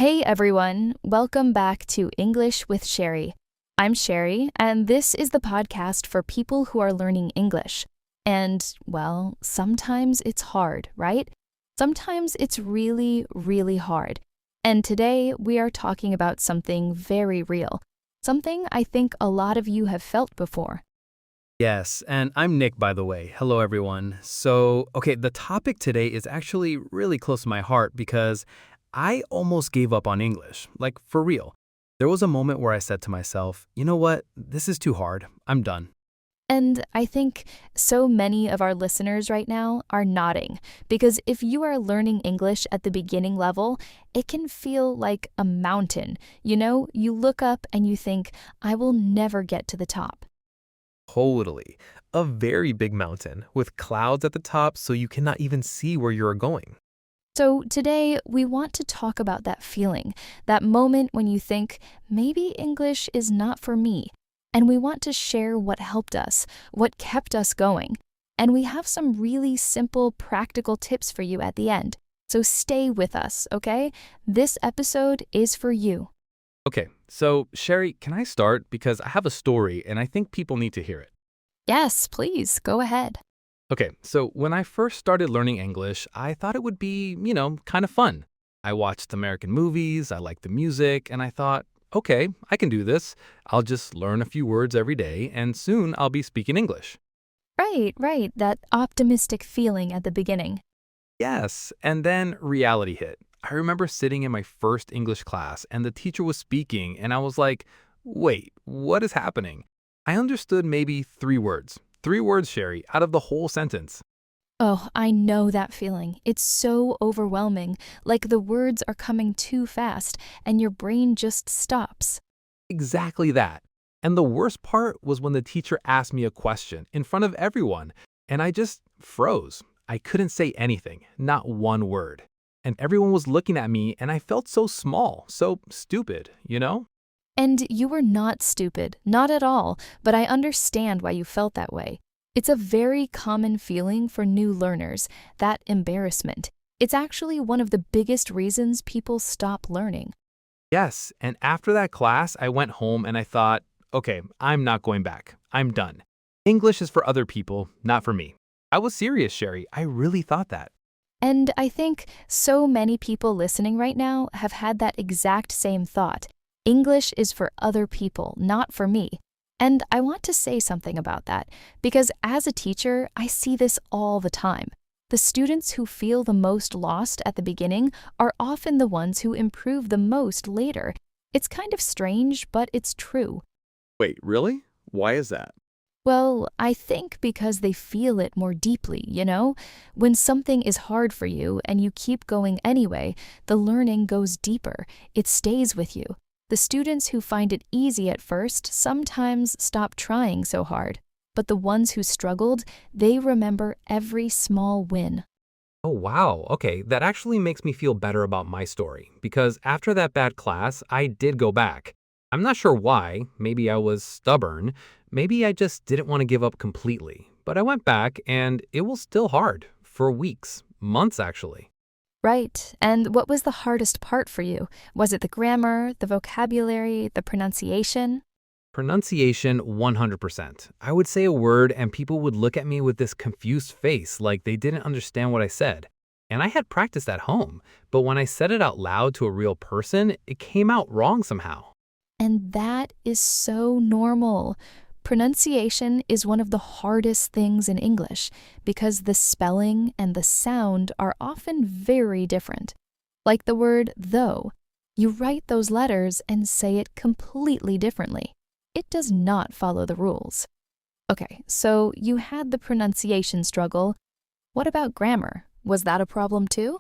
Hey everyone, welcome back to English with Cheri. I'm Cheri, and this is the podcast for people who are learning English. And, well, sometimes it's hard, right? Sometimes it's really, really hard. And today we are talking about something very real, something I think a lot of you have felt before. Yes, and I'm Nick, by the way. Hello, everyone. The topic today is actually really close to my heart because I almost gave up on English, like for real. There was a moment where I said to myself, you know what, this is too hard. I'm done. And I think so many of our listeners right now are nodding because if you are learning English at the beginning level, it can feel like a mountain. You look up and you think, I will never get to the top. Totally. A very big mountain with clouds at the top so you cannot even see where you're going. So today we want to talk about that feeling, that moment when you think, maybe English is not for me. And we want to share what helped us, what kept us going. And we have some really simple, practical tips for you at the end. So stay with us, okay? This episode is for you. Okay, so Sherry, can I start? Because I have a story and I think people need to hear it. Yes, please, go ahead. Okay, so when I first started learning English, I thought it would be, kind of fun. I watched American movies, I liked the music, and I thought, okay, I can do this. I'll just learn a few words every day and soon I'll be speaking English. Right, that optimistic feeling at the beginning. Yes, and then reality hit. I remember sitting in my first English class and the teacher was speaking and I was like, wait, what is happening? I understood maybe 3 words. 3 words, Sherry, out of the whole sentence. Oh, I know that feeling. It's so overwhelming, like the words are coming too fast and your brain just stops. Exactly that. And the worst part was when the teacher asked me a question in front of everyone, and I just froze. I couldn't say anything, not one word. And everyone was looking at me, and I felt so small, so stupid. And you were not stupid, not at all, but I understand why you felt that way. It's a very common feeling for new learners, that embarrassment. It's actually one of the biggest reasons people stop learning. Yes, and after that class, I went home and I thought, okay, I'm not going back. I'm done. English is for other people, not for me. I was serious, Sherry. I really thought that. And I think so many people listening right now have had that exact same thought. English is for other people, not for me. And I want to say something about that, because as a teacher, I see this all the time. The students who feel the most lost at the beginning are often the ones who improve the most later. It's kind of strange, but it's true. Wait, really? Why is that? Well, I think because they feel it more deeply. When something is hard for you and you keep going anyway, the learning goes deeper. It stays with you. The students who find it easy at first sometimes stop trying so hard. But the ones who struggled, they remember every small win. Oh, wow. Okay, that actually makes me feel better about my story because after that bad class, I did go back. I'm not sure why. Maybe I was stubborn. Maybe I just didn't want to give up completely. But I went back and it was still hard for weeks, months actually. Right. And what was the hardest part for you? Was it the grammar, the vocabulary, the pronunciation? Pronunciation 100%. I would say a word and people would look at me with this confused face like they didn't understand what I said. And I had practiced at home, but when I said it out loud to a real person, it came out wrong somehow. And that is so normal. Pronunciation is one of the hardest things in English because the spelling and the sound are often very different. Like the word though. You write those letters and say it completely differently. It does not follow the rules. Okay, so you had the pronunciation struggle. What about grammar? Was that a problem too?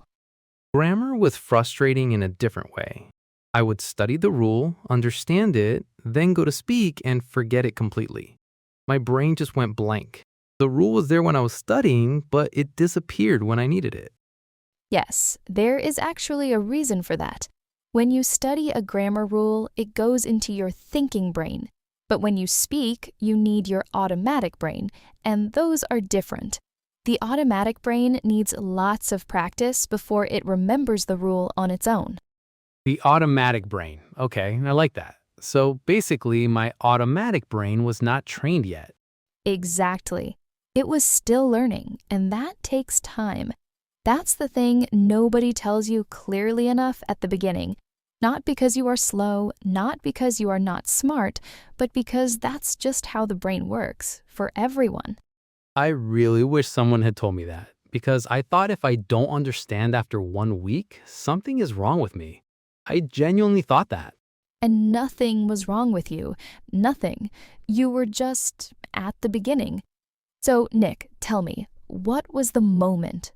Grammar was frustrating in a different way. I would study the rule, understand it, then go to speak and forget it completely. My brain just went blank. The rule was there when I was studying, but it disappeared when I needed it. Yes, there is actually a reason for that. When you study a grammar rule, it goes into your thinking brain. But when you speak, you need your automatic brain, and those are different. The automatic brain needs lots of practice before it remembers the rule on its own. The automatic brain. Okay, I like that. So basically, my automatic brain was not trained yet. Exactly. It was still learning, and that takes time. That's the thing nobody tells you clearly enough at the beginning. Not because you are slow, not because you are not smart, but because that's just how the brain works for everyone. I really wish someone had told me that because I thought if I don't understand after 1 week, something is wrong with me. I genuinely thought that. And nothing was wrong with you. Nothing. You were just at the beginning. So, Nick, tell me, what was the moment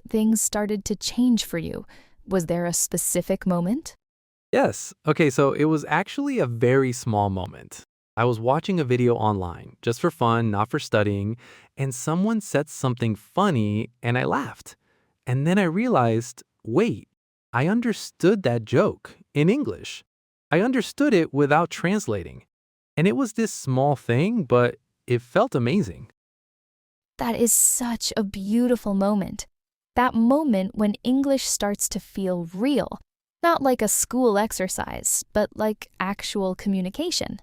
things started to change for you? Was there a specific moment? Yes. Okay, so it was actually a very small moment. I was watching a video online, just for fun, not for studying, and someone said something funny and I laughed. And then I realized, wait, I understood that joke in English. I understood it without translating. And it was this small thing, but it felt amazing. That is such a beautiful moment. That moment when English starts to feel real, not like a school exercise, but like actual communication.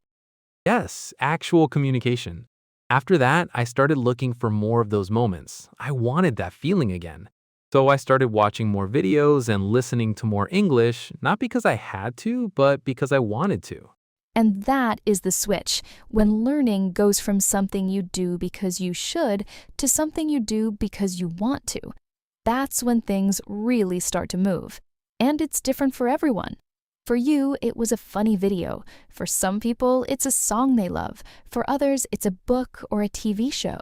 Yes, actual communication. After that, I started looking for more of those moments. I wanted that feeling again. So I started watching more videos and listening to more English, not because I had to, but because I wanted to. And that is the switch, when learning goes from something you do because you should to something you do because you want to. That's when things really start to move. And it's different for everyone. For you, it was a funny video. For some people, it's a song they love. For others, it's a book or a TV show.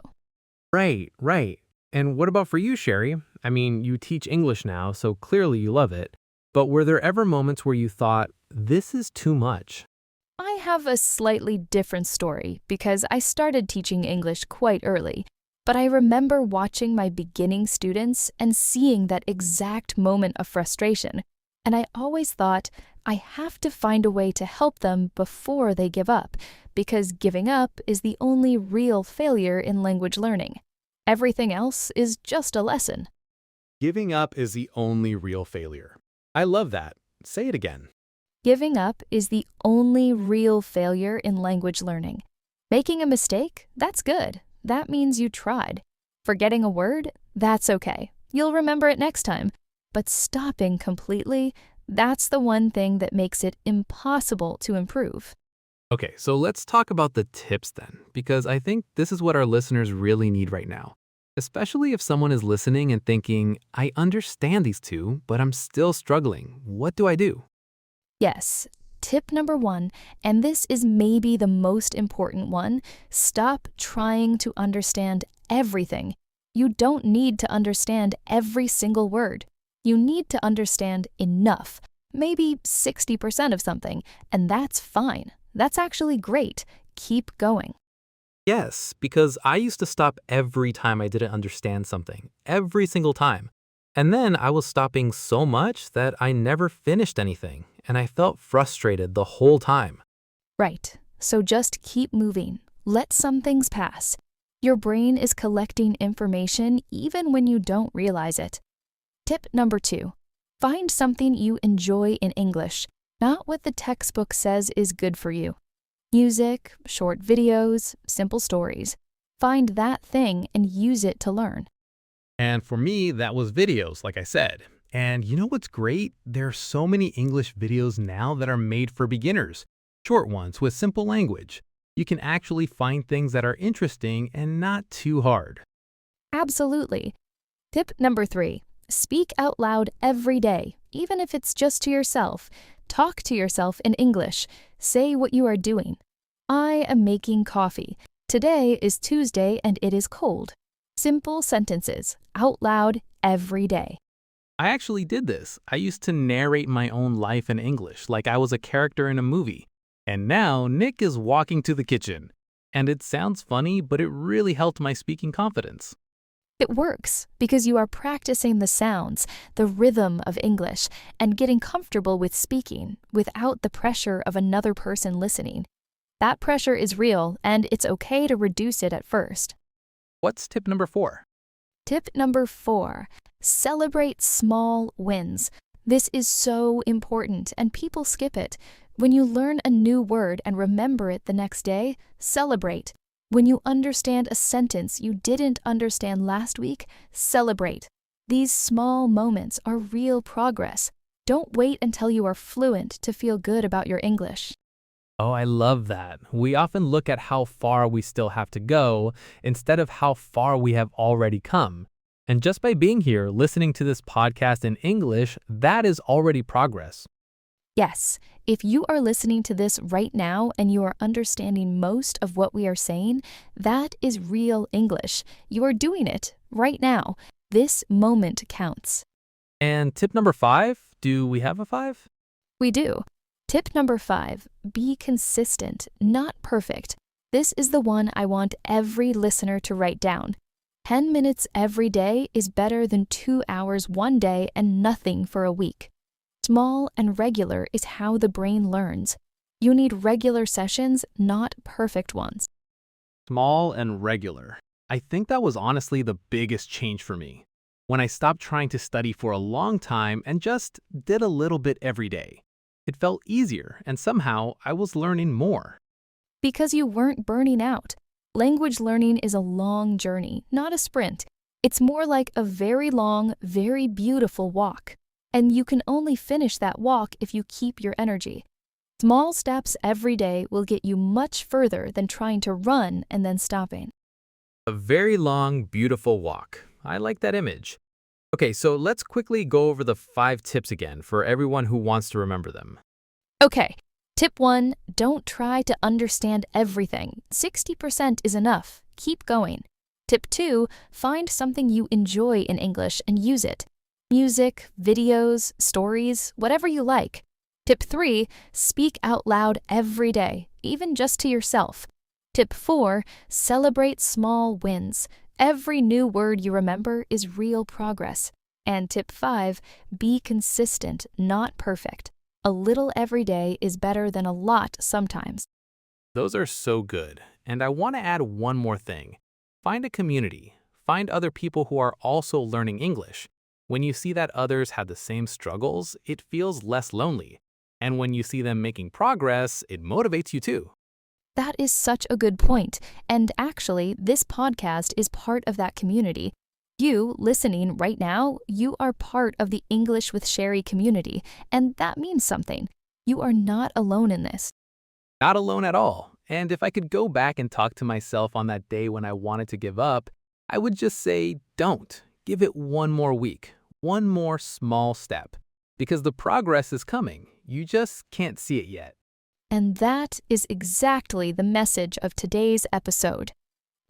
Right, right. And what about for you, Sherry? I mean, you teach English now, so clearly you love it. But were there ever moments where you thought, this is too much? I have a slightly different story because I started teaching English quite early. But I remember watching my beginning students and seeing that exact moment of frustration. And I always thought, I have to find a way to help them before they give up, because giving up is the only real failure in language learning. Everything else is just a lesson. Giving up is the only real failure. I love that. Say it again. Giving up is the only real failure in language learning. Making a mistake, that's good. That means you tried. Forgetting a word, that's okay. You'll remember it next time. But stopping completely, that's the one thing that makes it impossible to improve. Okay, so let's talk about the tips then, because I think this is what our listeners really need right now. Especially if someone is listening and thinking, I understand these two, but I'm still struggling. What do I do? Yes, tip number 1, and this is maybe the most important one, stop trying to understand everything. You don't need to understand every single word. You need to understand enough, maybe 60% of something, and that's fine. That's actually great. Keep going. Yes, because I used to stop every time I didn't understand something, every single time. And then I was stopping so much that I never finished anything, and I felt frustrated the whole time. Right. So just keep moving. Let some things pass. Your brain is collecting information even when you don't realize it. Tip number 2. Find something you enjoy in English, not what the textbook says is good for you. Music, short videos, simple stories. Find that thing and use it to learn. And for me, that was videos, like I said. And you know what's great? There are so many English videos now that are made for beginners, short ones with simple language. You can actually find things that are interesting and not too hard. Absolutely. Tip number 3. Speak out loud every day, even if it's just to yourself. Talk to yourself in English. Say what you are doing. I am making coffee. Today is Tuesday and it is cold. Simple sentences, out loud, every day. I actually did this. I used to narrate my own life in English like I was a character in a movie. And now Nick is walking to the kitchen. And it sounds funny, but it really helped my speaking confidence. It works because you are practicing the sounds, the rhythm of English, and getting comfortable with speaking without the pressure of another person listening. That pressure is real, and it's okay to reduce it at first. What's tip number 4? Tip number 4. Celebrate small wins. This is so important, and people skip it. When you learn a new word and remember it the next day, celebrate. When you understand a sentence you didn't understand last week, celebrate. These small moments are real progress. Don't wait until you are fluent to feel good about your English. Oh, I love that. We often look at how far we still have to go instead of how far we have already come. And just by being here, listening to this podcast in English, that is already progress. Yes, if you are listening to this right now and you are understanding most of what we are saying, that is real English. You are doing it right now. This moment counts. And tip number 5, do we have a 5? We do. Tip number 5, be consistent, not perfect. This is the one I want every listener to write down. 10 minutes every day is better than 2 hours one day and nothing for a week. Small and regular is how the brain learns. You need regular sessions, not perfect ones. Small and regular. I think that was honestly the biggest change for me. When I stopped trying to study for a long time and just did a little bit every day. It felt easier, and somehow I was learning more. Because you weren't burning out. Language learning is a long journey, not a sprint. It's more like a very long, very beautiful walk. And you can only finish that walk if you keep your energy. Small steps every day will get you much further than trying to run and then stopping. A very long, beautiful walk. I like that image. Okay, so let's quickly go over the 5 tips again for everyone who wants to remember them. Okay, tip 1, don't try to understand everything. 60% is enough. Keep going. Tip 2, find something you enjoy in English and use it. Music, videos, stories, whatever you like. Tip 3, speak out loud every day, even just to yourself. Tip 4, celebrate small wins. Every new word you remember is real progress. And tip 5, be consistent, not perfect. A little every day is better than a lot sometimes. Those are so good. And I want to add one more thing. Find a community. Find other people who are also learning English. When you see that others have the same struggles, it feels less lonely. And when you see them making progress, it motivates you too. That is such a good point, and actually, this podcast is part of that community. You, listening right now, you are part of the English with Cheri community, and that means something. You are not alone in this. Not alone at all. And if I could go back and talk to myself on that day when I wanted to give up, I would just say, don't. Give it one more week, one more small step. Because the progress is coming. You just can't see it yet. And that is exactly the message of today's episode.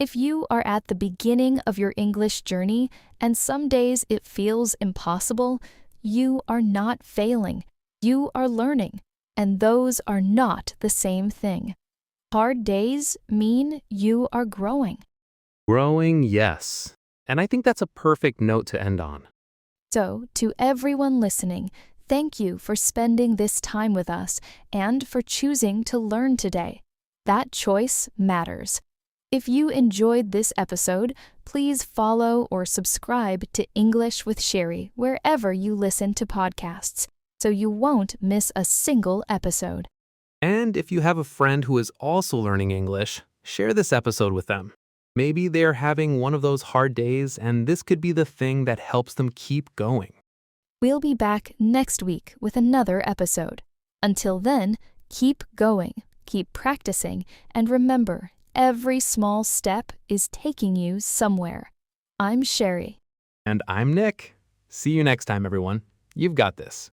If you are at the beginning of your English journey and some days it feels impossible, you are not failing. You are learning. And those are not the same thing. Hard days mean you are growing. Growing, yes. And I think that's a perfect note to end on. So, to everyone listening, thank you for spending this time with us and for choosing to learn today. That choice matters. If you enjoyed this episode, please follow or subscribe to English with Cheri wherever you listen to podcasts, so you won't miss a single episode. And if you have a friend who is also learning English, share this episode with them. Maybe they're having one of those hard days, and this could be the thing that helps them keep going. We'll be back next week with another episode. Until then, keep going, keep practicing, and remember, every small step is taking you somewhere. I'm Cheri. And I'm Nic. See you next time, everyone. You've got this.